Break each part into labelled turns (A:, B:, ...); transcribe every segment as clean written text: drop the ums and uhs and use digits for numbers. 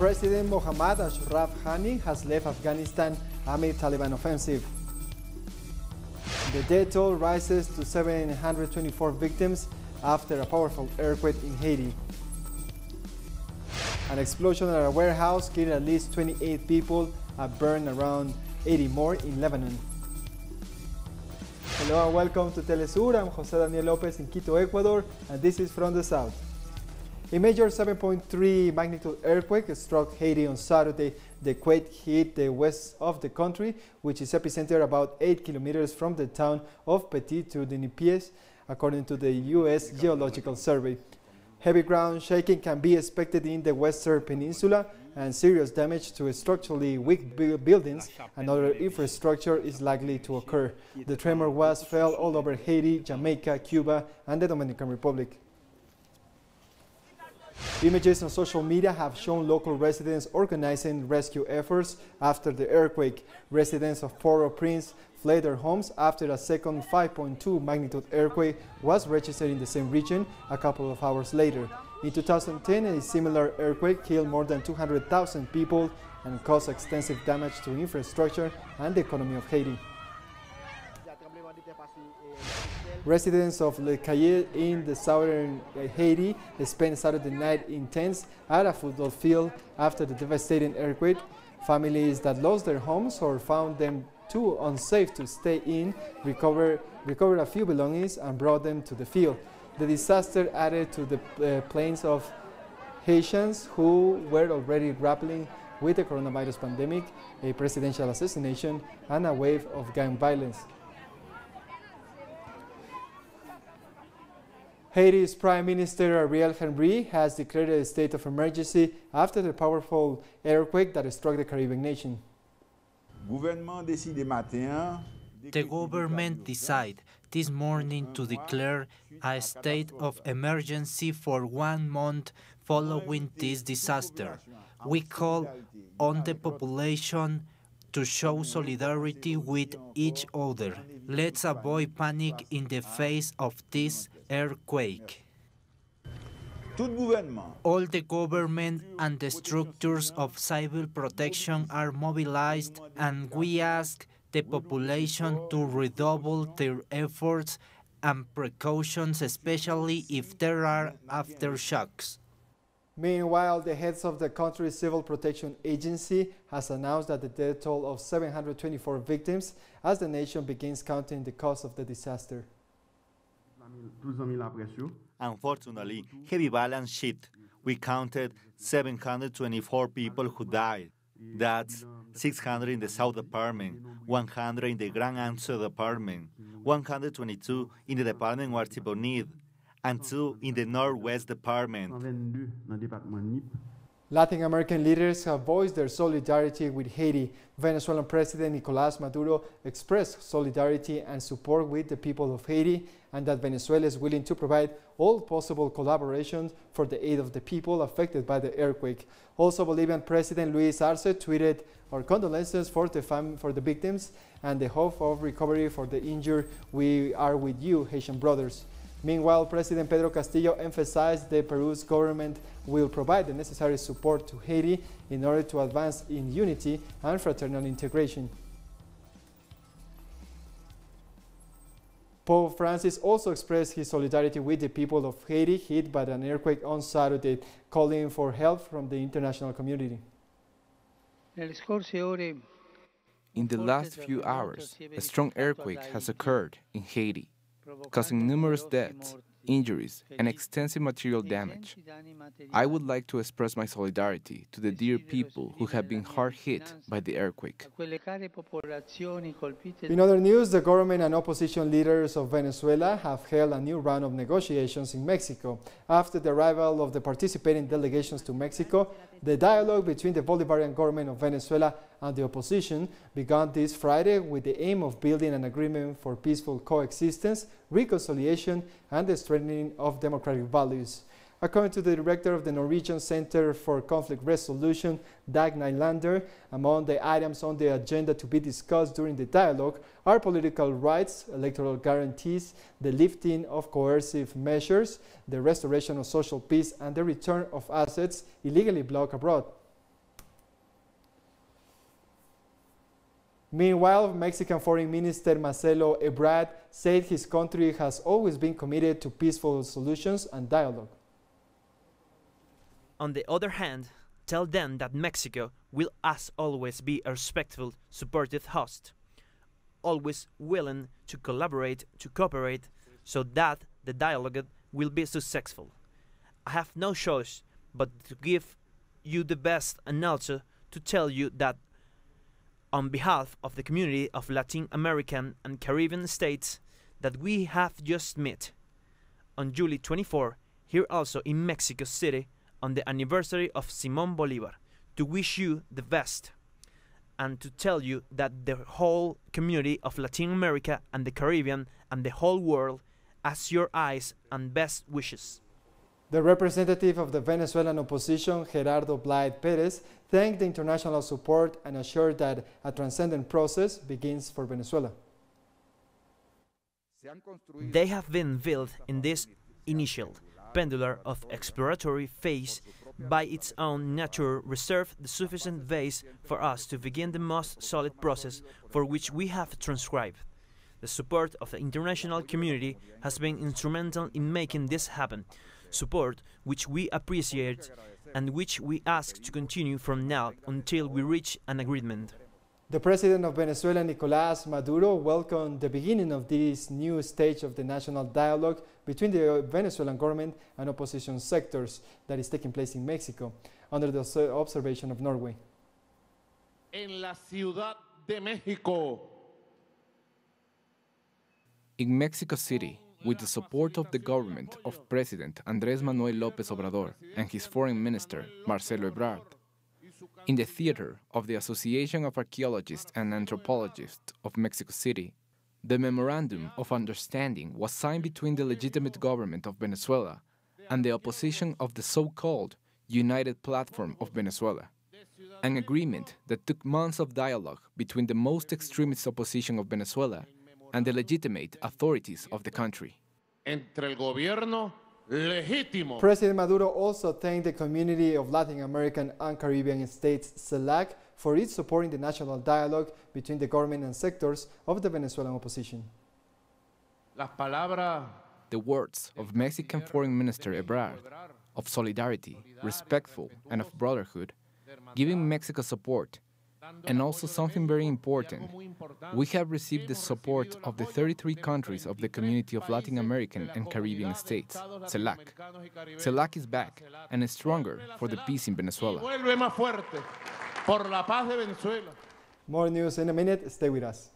A: President Mohammad Ashraf Ghani has left Afghanistan amid Taliban offensive. The death toll rises to 724 victims after a powerful earthquake in Haiti. An explosion at a warehouse killed at least 28 people and burned around 80 more in Lebanon. Hello and welcome to teleSUR. I'm Jose Daniel Lopez in Quito, Ecuador, and this is from the south. A major 7.3 magnitude earthquake struck Haiti on Saturday. The quake hit the west of the country, which is epicentered about 8 kilometers from the town of Petit-Nipies, according to the U.S. Geological Survey. Heavy ground shaking can be expected in the western peninsula, and serious damage to structurally weak buildings and other infrastructure is likely to occur. The tremor was felt all over Haiti, Jamaica, Cuba, and the Dominican Republic. Images on social media have shown local residents organizing rescue efforts after the earthquake. Residents of Port-au-Prince fled their homes after a second 5.2 magnitude earthquake was registered in the same region a couple of hours later. In 2010, a similar earthquake killed more than 200,000 people and caused extensive damage to infrastructure and the economy of Haiti. Residents of Le Cayet in the southern Haiti spent Saturday night in tents at a football field after the devastating earthquake. Families that lost their homes or found them too unsafe to stay in recovered a few belongings and brought them to the field. The disaster added to the planes of Haitians who were already grappling with the coronavirus pandemic, a presidential assassination, and a wave of gang violence. Haiti's Prime Minister Ariel Henry has declared a state of emergency after the powerful earthquake that struck the Caribbean nation.
B: The government decided this morning to declare a state of emergency for 1 month following this disaster. We call on the population to show solidarity with each other. Let's avoid panic in the face of this earthquake. All the government and the structures of civil protection are mobilized, and we ask the population to redouble their efforts and precautions, especially if there are aftershocks.
A: Meanwhile, the heads of the country's Civil Protection Agency has announced that the death toll of 724 victims as the nation begins counting the cost of the disaster.
C: Unfortunately, heavy balance sheet. We counted 724 people who died. That's 600 in the South Department, 100 in the Grand Anse Department, 122 in the Department of Artibonite, and 2 in the Northwest Department.
A: Latin American leaders have voiced their solidarity with Haiti. Venezuelan President Nicolás Maduro expressed solidarity and support with the people of Haiti, and that Venezuela is willing to provide all possible collaboration for the aid of the people affected by the earthquake. Also, Bolivian President Luis Arce tweeted our condolences for the victims and the hope of recovery for the injured. We are with you, Haitian brothers. Meanwhile, President Pedro Castillo emphasized that Peru's government will provide the necessary support to Haiti in order to advance in unity and fraternal integration. Pope Francis also expressed his solidarity with the people of Haiti hit by an earthquake on Saturday, calling for help from the international community.
D: In the last few hours, a strong earthquake has occurred in Haiti, causing numerous deaths, injuries, and extensive material damage. I would like to express my solidarity to the dear people who have been hard hit by the earthquake.
A: In other news, the government and opposition leaders of Venezuela have held a new round of negotiations in Mexico. After the arrival of the participating delegations to Mexico, the dialogue between the Bolivarian government of Venezuela and the opposition began this Friday with the aim of building an agreement for peaceful coexistence, reconciliation, and the strengthening of democratic values. According to the director of the Norwegian Center for Conflict Resolution, Dag Nylander, among the items on the agenda to be discussed during the dialogue are political rights, electoral guarantees, the lifting of coercive measures, the restoration of social peace, and the return of assets illegally blocked abroad. Meanwhile, Mexican Foreign Minister Marcelo Ebrard said his country has always been committed to peaceful solutions and dialogue.
E: On the other hand, tell them that Mexico will, as always, be a respectful, supportive host, always willing to collaborate, to cooperate, so that the dialogue will be successful. I have no choice but to give you the best and also to tell you that on behalf of the community of Latin American and Caribbean states that we have just met on July 24 here also in Mexico City on the anniversary of Simón Bolívar, to wish you the best and to tell you that the whole community of Latin America and the Caribbean and the whole world asks your eyes and best wishes.
A: The representative of the Venezuelan opposition, Gerardo Blade Perez, thanked the international support and assured that a transcendent process begins for Venezuela.
E: They have been built in this initial pendular of exploratory phase by its own nature reserve the sufficient base for us to begin the most solid process for which we have transcribed. The support of the international community has been instrumental in making this happen, support which we appreciate and which we ask to continue from now until we reach an agreement.
A: The president of Venezuela, Nicolás Maduro, welcomed the beginning of this new stage of the national dialogue between the Venezuelan government and opposition sectors that is taking place in Mexico, under the observation of Norway.
F: En la Ciudad de México.
D: In Mexico City, with the support of the government of President Andrés Manuel López Obrador and his foreign minister, Marcelo Ebrard, in the theater of the Association of Archaeologists and Anthropologists of Mexico City, the Memorandum of Understanding was signed between the legitimate government of Venezuela and the opposition of the so-called United Platform of Venezuela, an agreement that took months of dialogue between the most extremist opposition of Venezuela and the legitimate authorities of the country.
F: Entre el gobierno legítimo.
A: President Maduro also thanked the community of Latin American and Caribbean states, CELAC, for its support in the national dialogue between the government and sectors of the Venezuelan opposition.
F: Las palabras
D: The words of Mexican Foreign Minister Ebrard, of solidarity, respectful, and of brotherhood, giving Mexico support. And also something very important, we have received the support of the 33 countries of the Community of Latin American and Caribbean States, CELAC. CELAC is back and is stronger for the peace in Venezuela.
F: vuelve más fuerte por la paz de Venezuela.
A: More news in a minute. Stay with us.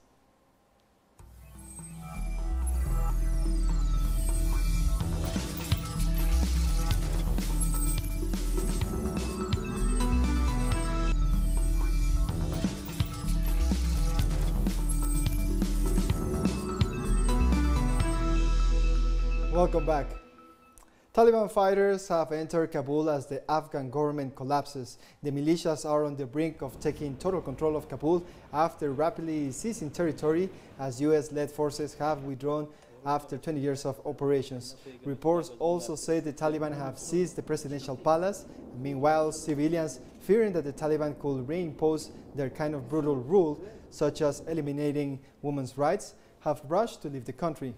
A: Welcome back. Taliban fighters have entered Kabul as the Afghan government collapses. The militias are on the brink of taking total control of Kabul after rapidly seizing territory as US-led forces have withdrawn after 20 years of operations. Reports also say the Taliban have seized the presidential palace. Meanwhile, civilians, fearing that the Taliban could reimpose their kind of brutal rule, such as eliminating women's rights, have rushed to leave the country.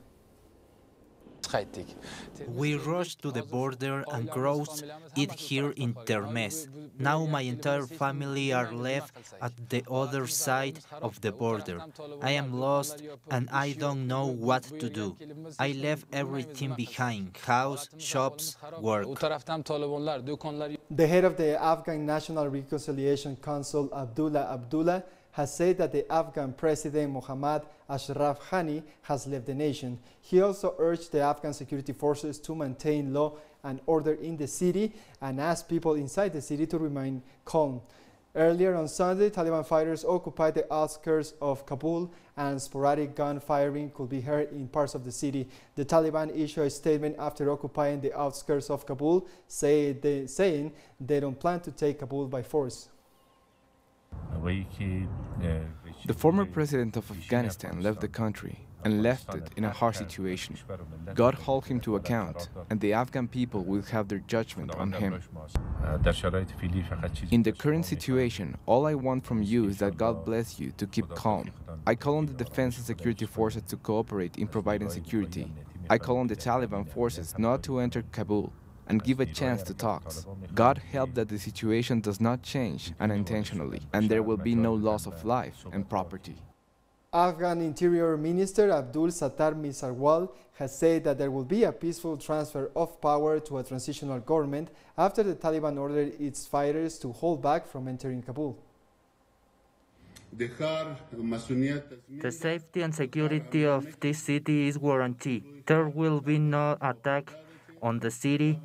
B: We rushed to the border and crossed it here in Termes. Now my entire family are left at the other side of the border. I am lost and I don't know what to do. I left everything behind: house, shops, work.
A: The head of the Afghan National Reconciliation Council, Abdullah, has said that the Afghan President Mohammad Ashraf Ghani has left the nation. He also urged the Afghan security forces to maintain law and order in the city and asked people inside the city to remain calm. Earlier on Sunday, Taliban fighters occupied the outskirts of Kabul and sporadic gun firing could be heard in parts of the city. The Taliban issued a statement after occupying the outskirts of Kabul, saying they don't plan to take Kabul by force.
D: The former president of Afghanistan left the country and left it in a harsh situation. God hold him to account, and the Afghan people will have their judgment on him. In the current situation, all I want from you is that God bless you to keep calm. I call on the defense and security forces to cooperate in providing security. I call on the Taliban forces not to enter Kabul and give a chance to talks. God help that the situation does not change unintentionally, and there will be no loss of life and property.
A: Afghan Interior Minister Abdul Sattar Misarwal has said that there will be a peaceful transfer of power to a transitional government after the Taliban ordered its fighters to hold back from entering Kabul.
B: The safety and security of this city is guaranteed. There will be no attack on the city,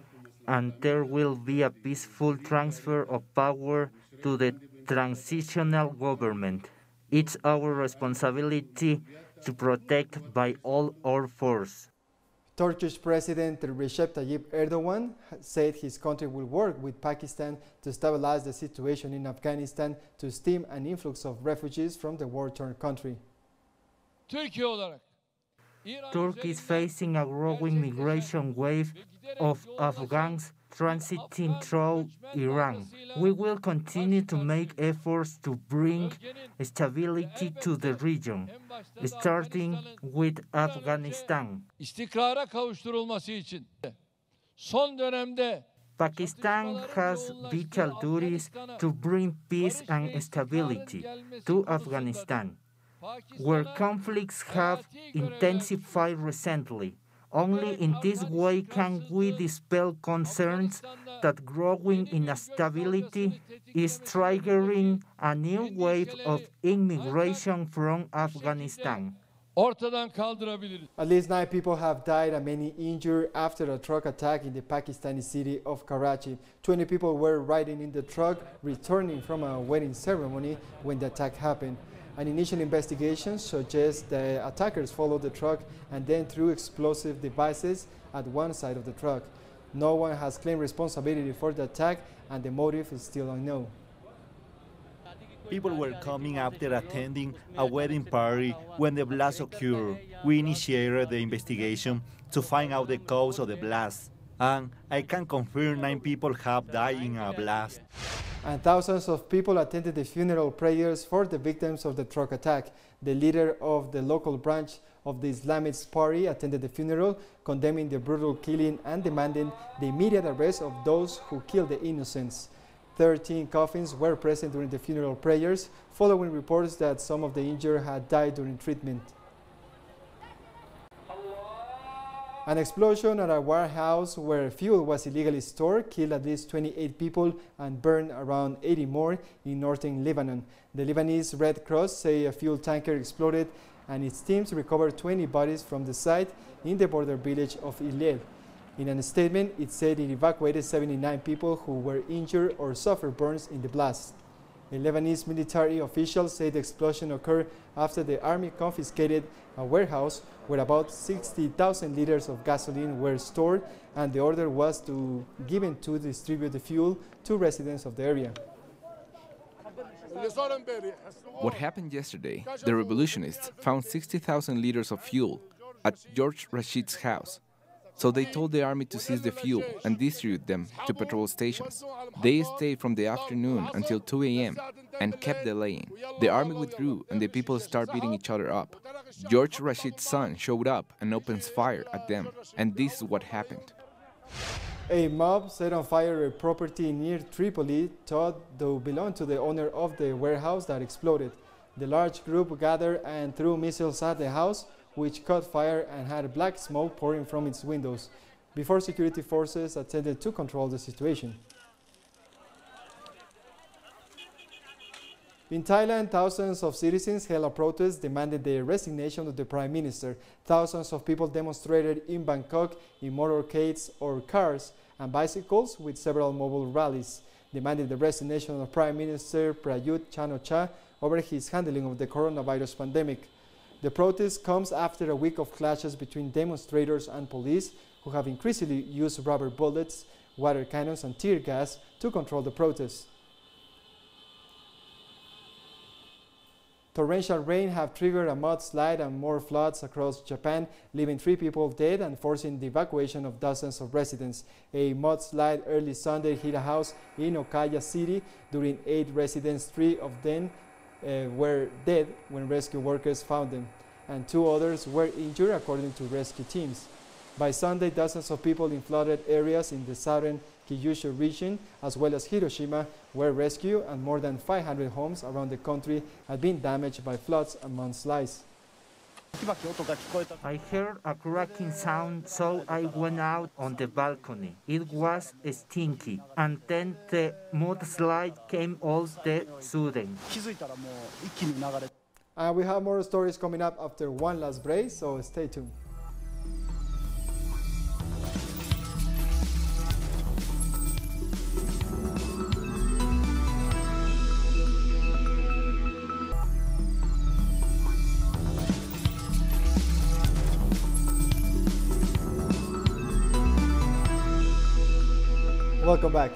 B: and there will be a peaceful transfer of power to the transitional government. It's our responsibility to protect by all our force.
A: Turkish President Recep Tayyip Erdogan said his country will work with Pakistan to stabilize the situation in Afghanistan to stem an influx of refugees from the war-torn country.
B: Turkey is facing a growing migration wave of Afghans transiting through Iran. We will continue to make efforts to bring stability to the region, starting with Afghanistan. Pakistan has vital duties to bring peace and stability to Afghanistan, where conflicts have intensified recently. Only in this way can we dispel concerns that growing instability is triggering a new wave of immigration from Afghanistan.
A: At least 9 people have died and many injured after a truck attack in the Pakistani city of Karachi. 20 people were riding in the truck, returning from a wedding ceremony when the attack happened. An initial investigation suggests the attackers followed the truck and then threw explosive devices at one side of the truck. No one has claimed responsibility for the attack, and the motive is still unknown.
C: People were coming after attending a wedding party when the blast occurred. We initiated the investigation to find out the cause of the blast, and I can confirm 9 people have died in a blast.
A: And thousands of people attended the funeral prayers for the victims of the truck attack. The leader of the local branch of the Islamist party attended the funeral, condemning the brutal killing and demanding the immediate arrest of those who killed the innocents. 13 coffins were present during the funeral prayers, following reports that some of the injured had died during treatment. An explosion at a warehouse where fuel was illegally stored killed at least 28 people and burned around 80 more in northern Lebanon. The Lebanese Red Cross say a fuel tanker exploded and its teams recovered 20 bodies from the site in the border village of Ilel. In a statement, it said it evacuated 79 people who were injured or suffered burns in the blast. A Lebanese military official said the explosion occurred after the army confiscated a warehouse where about 60,000 liters of gasoline were stored, and the order was given to distribute the fuel to residents of the area.
D: What happened yesterday, the revolutionists found 60,000 liters of fuel at George Rashid's house. So they told the army to seize the fuel and distribute them to petrol stations. They stayed from the afternoon until 2 a.m. and kept delaying. The army withdrew and the people started beating each other up. George Rashid's son showed up and opens fire at them, and this is what happened.
A: A mob set on fire a property near Tripoli thought to belong to the owner of the warehouse that exploded. The large group gathered and threw missiles at the house, which caught fire and had black smoke pouring from its windows, before security forces attempted to control the situation. In Thailand, thousands of citizens held a protest demanding the resignation of the Prime Minister. Thousands of people demonstrated in Bangkok in motorcades or cars and bicycles with several mobile rallies, demanding the resignation of Prime Minister Prayut Chan-o-cha over his handling of the coronavirus pandemic. The protest comes after a week of clashes between demonstrators and police, who have increasingly used rubber bullets, water cannons, and tear gas to control the protests. Torrential rain have triggered a mudslide and more floods across Japan, leaving 3 people dead and forcing the evacuation of dozens of residents. A mudslide early Sunday hit a house in Okaya City. During 8 residents, 3 of them were dead when rescue workers found them, and 2 others were injured, according to rescue teams. By Sunday, dozens of people in flooded areas in the southern Kyushu region, as well as Hiroshima, were rescued, and more than 500 homes around the country had been damaged by floods and mudslides.
B: I heard a cracking sound, so I went out on the balcony. It was stinky, and then the mudslide came all the sudden.
A: We have more stories coming up after one last break, so stay tuned. Welcome back.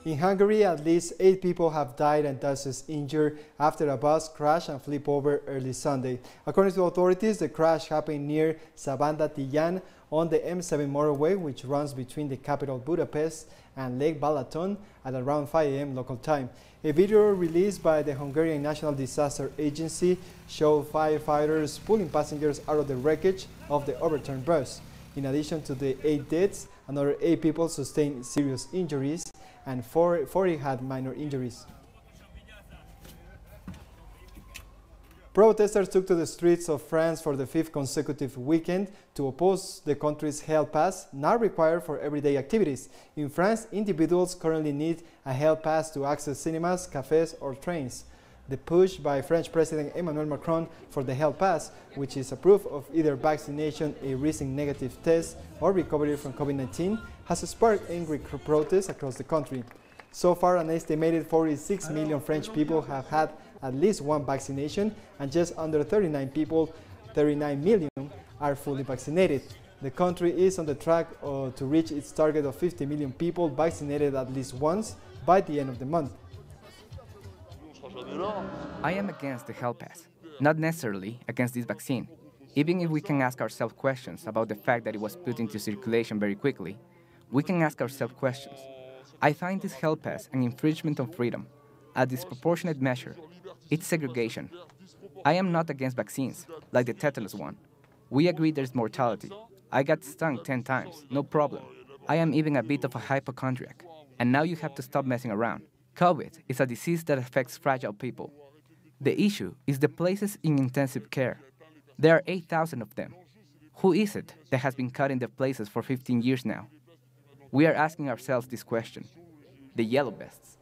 A: In Hungary, at least 8 people have died and dozens injured after a bus crashed and flipped over early Sunday. According to authorities, the crash happened near Szabadka on the M7 motorway, which runs between the capital Budapest and Lake Balaton at around 5 a.m. local time. A video released by the Hungarian National Disaster Agency showed firefighters pulling passengers out of the wreckage of the overturned bus. In addition to the 8 deaths, another 8 people sustained serious injuries and 40 had minor injuries. Protesters took to the streets of France for the 5th consecutive weekend to oppose the country's health pass, now required for everyday activities. In France, individuals currently need a health pass to access cinemas, cafes, or trains. The push by French President Emmanuel Macron for the health pass, which is a proof of either vaccination, a recent negative test, or recovery from COVID-19, has sparked angry protests across the country. So far, an estimated 46 million French people have had at least one vaccination, and just under 39 million, are fully vaccinated. The country is on the track to reach its target of 50 million people vaccinated at least once by the end of the month.
G: I am against the health pass, not necessarily against this vaccine. Even if we can ask ourselves questions about the fact that it was put into circulation very quickly, we can ask ourselves questions. I find this health pass an infringement on freedom, a disproportionate measure. It's segregation. I am not against vaccines, like the tetanus one. We agree there's mortality. I got stung 10 times, no problem. I am even a bit of a hypochondriac, and now you have to stop messing around. COVID is a disease that affects fragile people. The issue is the places in intensive care. There are 8,000 of them. Who is it that has been cutting the places for 15 years now? We are asking ourselves this question. The yellow vests.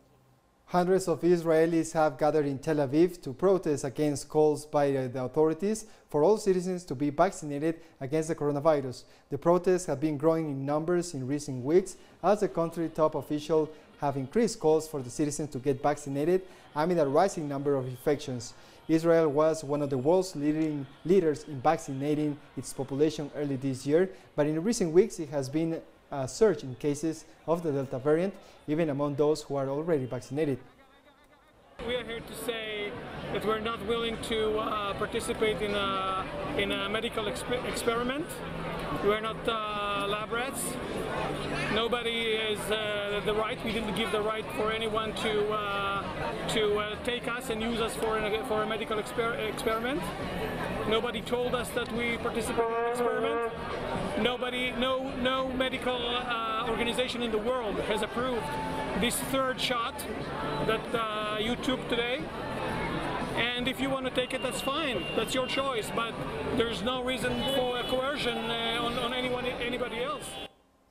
A: Hundreds of Israelis have gathered in Tel Aviv to protest against calls by the authorities for all citizens to be vaccinated against the coronavirus. The protests have been growing in numbers in recent weeks as the country's top officials have increased calls for the citizens to get vaccinated amid a rising number of infections. Israel was one of the world's leading leaders in vaccinating its population early this year, but in recent weeks it has been a surge in cases of the Delta variant, even among those who are already vaccinated.
H: We are here to say that we're not willing to participate in a medical experiment. We're not lab rats. Nobody is the right. We didn't give the right for anyone to take us and use us for a medical experiment. Nobody told us that we participate in an experiment. No medical organization in the world has approved this 3rd shot that you took today. And if you want to take it, that's fine. That's your choice. But there's no reason for coercion on anybody else.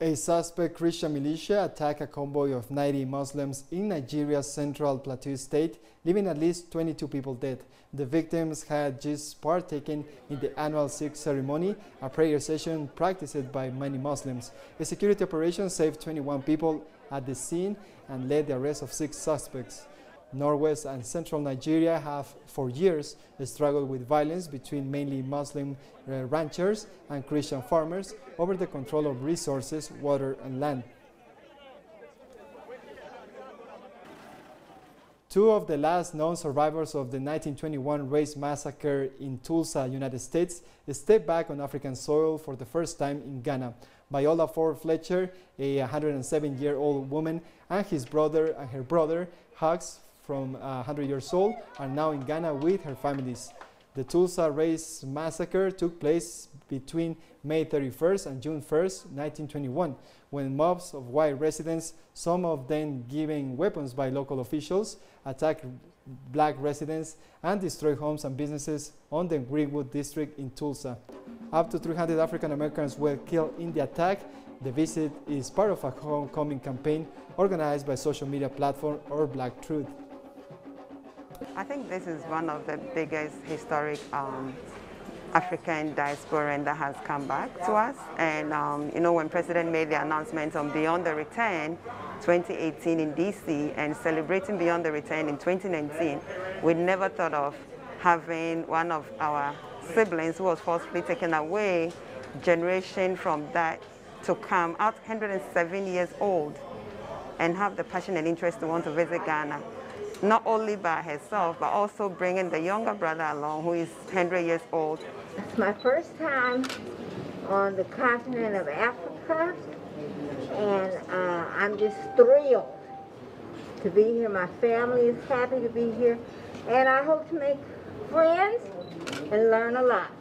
A: A suspect Christian militia attacked a convoy of 90 Muslims in Nigeria's central plateau state, leaving at least 22 people dead. The victims had just partaken in the annual Sikh ceremony, a prayer session practiced by many Muslims. A security operation saved 21 people at the scene and led the arrest of 6 suspects. Northwest and central Nigeria have for years struggled with violence between mainly Muslim ranchers and Christian farmers over the control of resources, water and land. Two of the last known survivors of the 1921 race massacre in Tulsa, United States, stepped back on African soil for the first time in Ghana. Viola Ford Fletcher, a 107-year-old woman, and her brother, Hugs, from 100 years old, are now in Ghana with her families. The Tulsa race massacre took place between May 31st and June 1st, 1921, when mobs of white residents, some of them given weapons by local officials, attacked black residents and destroyed homes and businesses on the Greenwood district in Tulsa. Up to 300 African Americans were killed in the attack. The visit is part of a homecoming campaign organized by social media platform or Black Truth.
I: I think this is one of the biggest historic African diaspora that has come back to us. And you know, when President made the announcement on Beyond the Return 2018 in DC and celebrating Beyond the Return in 2019, we never thought of having one of our siblings who was forcibly taken away, generation from that, to come out 107 years old and have the passion and interest to want to visit Ghana. Not only by herself, but also bringing the younger brother along, who is 100 years old.
J: It's my first time on the continent of Africa, and I'm just thrilled to be here. My family is happy to be here, and I hope to make friends and learn a lot.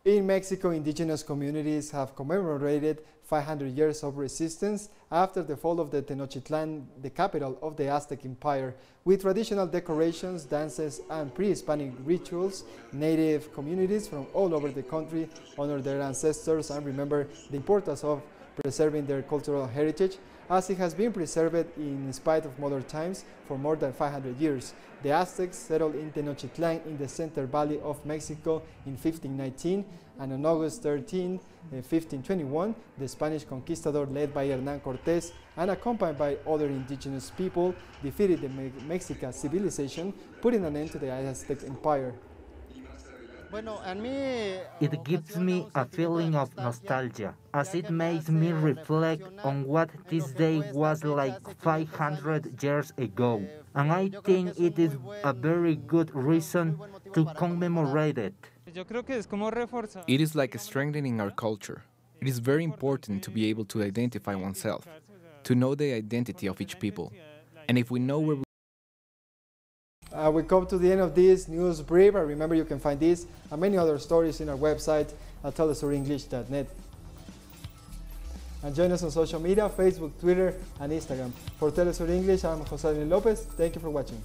A: In Mexico, indigenous communities have commemorated 500 years of resistance after the fall of the Tenochtitlan, the capital of the Aztec Empire. With traditional decorations, dances, and pre-Hispanic rituals, native communities from all over the country honor their ancestors and remember the importance of preserving their cultural heritage, as it has been preserved in spite of modern times for more than 500 years. The Aztecs settled in Tenochtitlan in the Central Valley of Mexico in 1519, and on August 13, 1521, the Spanish conquistador led by Hernán Cortés and accompanied by other indigenous people defeated the Mexican civilization, putting an end to the Aztec Empire.
B: It gives me a feeling of nostalgia, as it makes me reflect on what this day was like 500 years ago. And I think it is a very good reason to commemorate it.
D: It is like strengthening our culture. It is very important to be able to identify oneself, to know the identity of each people. And if we know where
A: we come to the end of this news brief. Remember, you can find this and many other stories in our website at telesurenglish.net. And join us on social media, Facebook, Twitter, and Instagram. For Telesur English, I'm Jose Lopez. Thank you for watching.